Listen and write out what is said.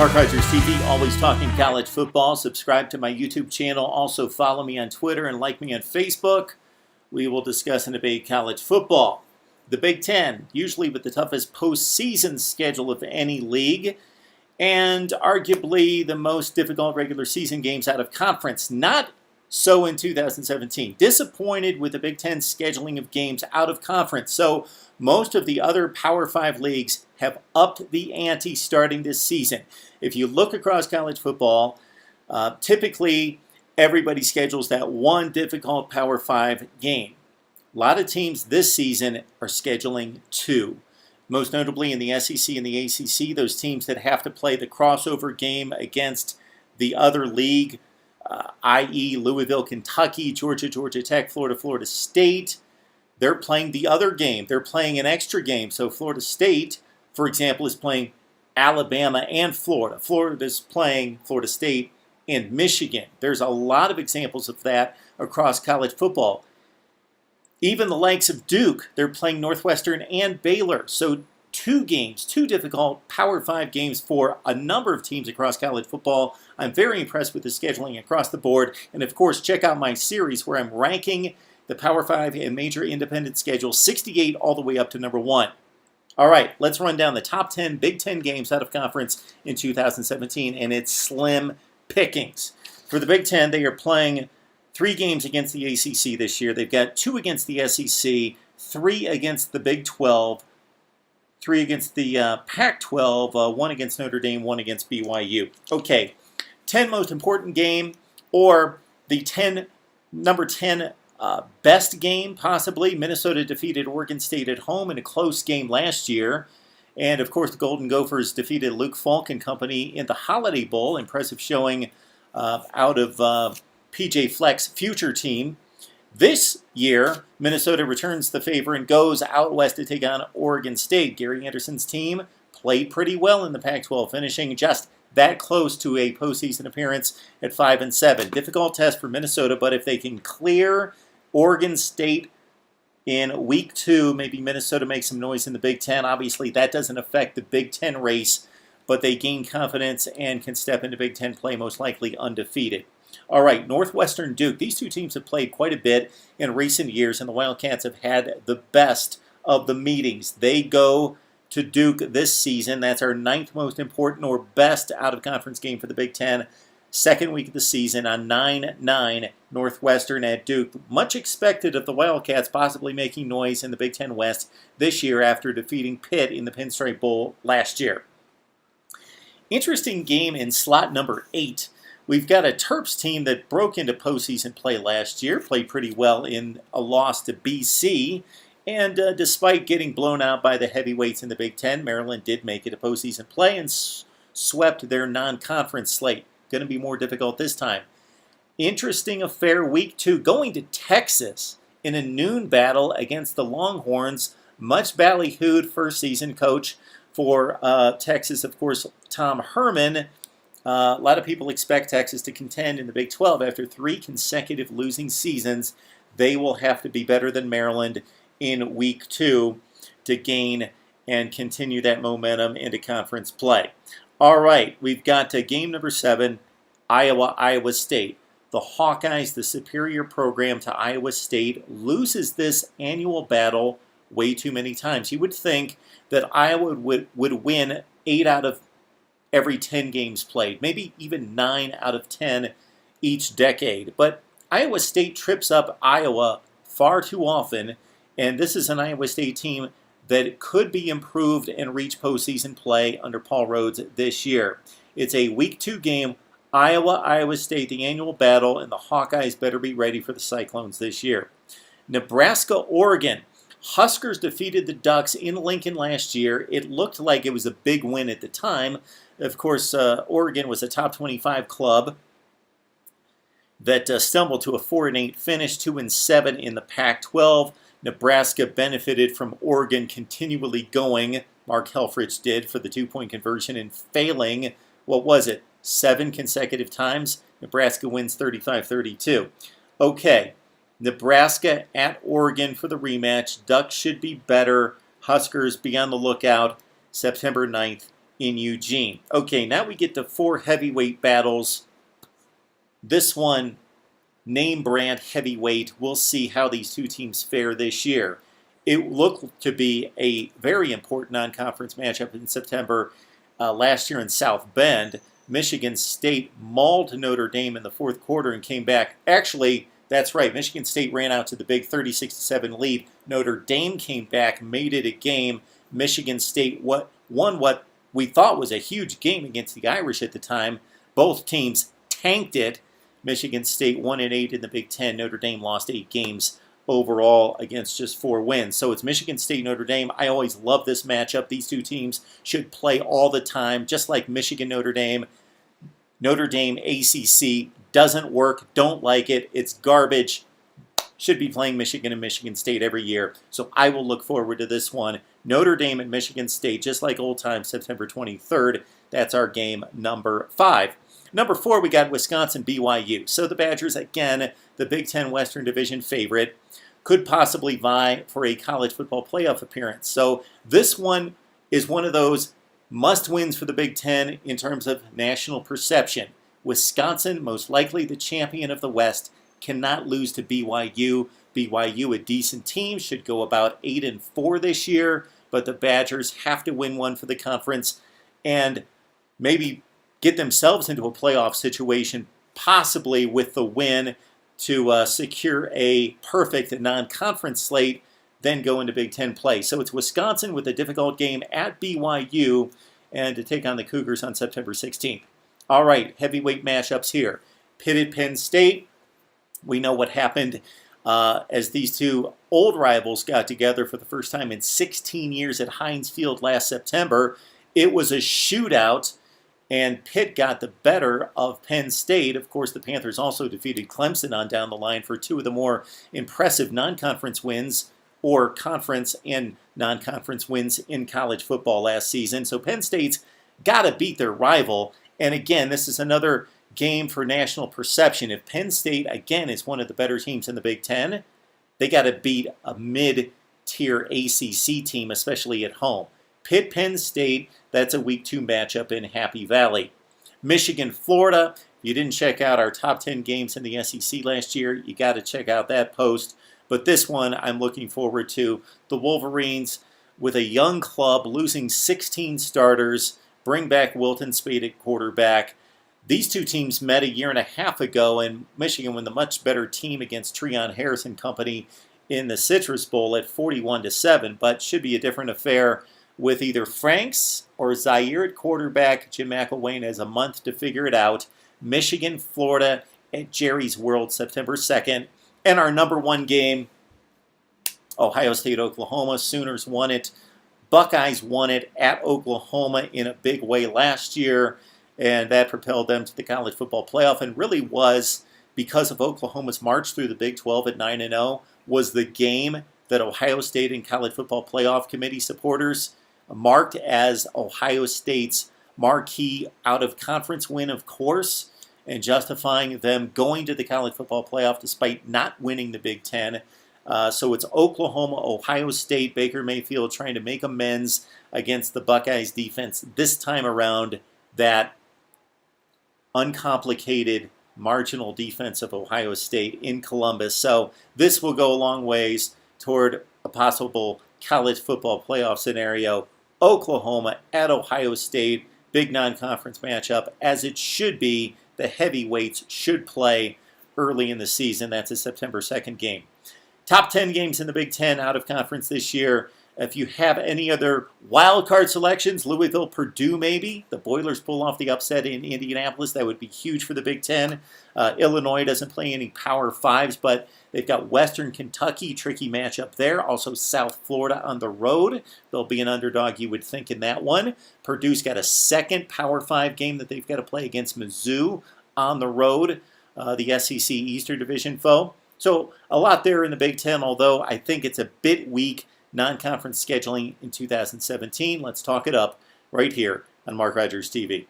Mark Rogers TV, always talking college football. Subscribe to my YouTube channel. Also follow me on Twitter and like me on Facebook. We will discuss and debate college football. The Big Ten, usually with the toughest postseason schedule of any league, and arguably the most difficult regular season games out of conference. Not so in 2017. Disappointed with the Big Ten scheduling of games out of conference. So most of the other Power 5 leagues have upped the ante starting this season. If you look across college football, typically everybody schedules that one difficult Power 5 game. A lot of teams this season are scheduling two. Most notably in the SEC and the ACC, those teams that have to play the crossover game against the other league, i.e. Louisville, Kentucky, Georgia, Georgia Tech, Florida, Florida State, they're playing the other game. They're playing an extra game. So Florida State, for example, is playing Alabama and Florida. Florida is playing Florida State and Michigan. There's a lot of examples of that across college football. Even the likes of Duke, they're playing Northwestern and Baylor. So two games, two difficult Power 5 games for a number of teams across college football. I'm very impressed with the scheduling across the board. And of course, check out my series where I'm ranking the Power 5 and major independent schedule, 68 all the way up to number 1. All right, let's run down the top 10 Big Ten games out of conference in 2017, and it's slim pickings. For the Big Ten, they are playing 3 games against the ACC this year. They've got 2 against the SEC, 3 against the Big 12, 3 against the Pac-12, 1 against Notre Dame, 1 against BYU. Okay, 10 most important game, or the number 10 best game, possibly. Minnesota defeated Oregon State at home in a close game last year. And, of course, the Golden Gophers defeated Luke Falk and company in the Holiday Bowl. Impressive showing out of P.J. Fleck's future team. This year, Minnesota returns the favor and goes out west to take on Oregon State. Gary Anderson's team played pretty well in the Pac-12, finishing just that close to a postseason appearance at 5-7. Difficult test for Minnesota, but if they can clear Oregon State in week 2, maybe Minnesota makes some noise in the Big Ten. Obviously, that doesn't affect the Big Ten race, but they gain confidence and can step into Big Ten play most likely undefeated. All right, Northwestern Duke. These two teams have played quite a bit in recent years, and the Wildcats have had the best of the meetings. They go to Duke this season. That's our 9th most important or best out-of-conference game for the Big Ten. Second week of the season on 9-9, Northwestern at Duke. Much expected of the Wildcats possibly making noise in the Big Ten West this year after defeating Pitt in the Pinstripe Bowl last year. Interesting game in slot number 8. We've got a Terps team that broke into postseason play last year, played pretty well in a loss to BC, and despite getting blown out by the heavyweights in the Big Ten, Maryland did make it a postseason play and swept their non-conference slate. Going to be more difficult this time. Interesting affair week 2, going to Texas in a noon battle against the Longhorns. Much ballyhooed first season coach for Texas, of course, Tom Herman. A lot of people expect Texas to contend in the Big 12 after 3 consecutive losing seasons. They will have to be better than Maryland in week 2 to gain and continue that momentum into conference play. All right, we've got game number 7, Iowa State. The Hawkeyes, the superior program to Iowa State, loses this annual battle way too many times. You would think that Iowa would win 8 out of every 10 games played, maybe even 9 out of 10 each decade. But Iowa State trips up Iowa far too often, and this is an Iowa State team that could be improved and reach postseason play under Paul Rhoads this year. It's a week 2 game, Iowa State, the annual battle, and the Hawkeyes better be ready for the Cyclones this year. Nebraska-Oregon. Huskers defeated the Ducks in Lincoln last year. It looked like it was a big win at the time. Of course, Oregon was a top 25 club that stumbled to a 4-8 finish, 2-7 in the Pac-12. Nebraska benefited from Oregon continually going. Mark Helfrich did for the 2-point conversion and failing, 7 consecutive times? Nebraska wins 35-32. Okay, Nebraska at Oregon for the rematch. Ducks should be better. Huskers be on the lookout September 9th in Eugene. Okay, now we get to 4 heavyweight battles. This one, name brand heavyweight. We'll see how these two teams fare this year. It looked to be a very important non-conference matchup in September last year in South Bend. Michigan State mauled Notre Dame in the fourth quarter and came back. Actually, that's right. Michigan State ran out to the big 36-7 lead. Notre Dame came back, made it a game. Michigan State won what we thought was a huge game against the Irish at the time. Both teams tanked it. Michigan State 1-8 in the Big Ten. Notre Dame lost 8 games overall against just 4 wins. So it's Michigan State, Notre Dame. I always love this matchup. These two teams should play all the time, just like Michigan, Notre Dame. Notre Dame, ACC, doesn't work. Don't like it. It's garbage. Should be playing Michigan and Michigan State every year. So I will look forward to this one. Notre Dame and Michigan State, just like old times, September 23rd. That's our game number 5. Number 4, we got Wisconsin-BYU. So the Badgers, again, the Big Ten Western Division favorite, could possibly vie for a college football playoff appearance. So this one is one of those must-wins for the Big Ten in terms of national perception. Wisconsin, most likely the champion of the West, cannot lose to BYU. BYU, a decent team, should go about 8-4 this year, but the Badgers have to win one for the conference and maybe get themselves into a playoff situation, possibly with the win to secure a perfect non-conference slate, then go into Big Ten play. So it's Wisconsin with a difficult game at BYU and to take on the Cougars on September 16th. All right, heavyweight matchups here. Pitt at Penn State. We know what happened as these two old rivals got together for the first time in 16 years at Heinz Field last September. It was a shootout, and Pitt got the better of Penn State. Of course, the Panthers also defeated Clemson on down the line for 2 of the more impressive non-conference wins, or conference and non-conference wins in college football last season. So Penn State's got to beat their rival. And again, this is another game for national perception. If Penn State, again, is one of the better teams in the Big Ten, they got to beat a mid-tier ACC team, especially at home. Pitt, Penn State, that's a Week 2 matchup in Happy Valley. Michigan, Florida. If you didn't check out our top 10 games in the SEC last year, you got to check out that post. But this one I'm looking forward to. The Wolverines, with a young club, losing 16 starters, bring back Wilton Spade at quarterback. These two teams met a year and a half ago, and Michigan won the much better team against Treon Harris and company in the Citrus Bowl at 41-7, but should be a different affair with either Franks or Zaire at quarterback. Jim McElwain has a month to figure it out. Michigan, Florida at Jerry's World, September 2nd. And our number 1 game, Ohio State, Oklahoma. Sooners won it. Buckeyes won it at Oklahoma in a big way last year, and that propelled them to the college football playoff, and really was, because of Oklahoma's march through the Big 12 at 9-0, was the game that Ohio State and College Football Playoff Committee supporters marked as Ohio State's marquee out-of-conference win, of course, and justifying them going to the College Football Playoff despite not winning the Big Ten. So it's Oklahoma, Ohio State, Baker Mayfield trying to make amends against the Buckeyes defense. This time around, that uncomplicated, marginal defense of Ohio State in Columbus. So this will go a long ways toward a possible college football playoff scenario. Oklahoma at Ohio State, big non-conference matchup, as it should be. The heavyweights should play early in the season. That's a September 2nd game. Top 10 games in the Big Ten out of conference this year. If you have any other wild card selections, Louisville, Purdue maybe. The Boilers pull off the upset in Indianapolis. That would be huge for the Big Ten. Illinois doesn't play any Power Fives, but they've got Western Kentucky, tricky matchup there. Also South Florida on the road. They'll be an underdog, you would think, in that one. Purdue's got a second Power 5 game that they've got to play against Mizzou on the road, the SEC Eastern Division foe. So a lot there in the Big Ten, although I think it's a bit weak non-conference scheduling in 2017. Let's talk it up right here on Mark Rogers TV.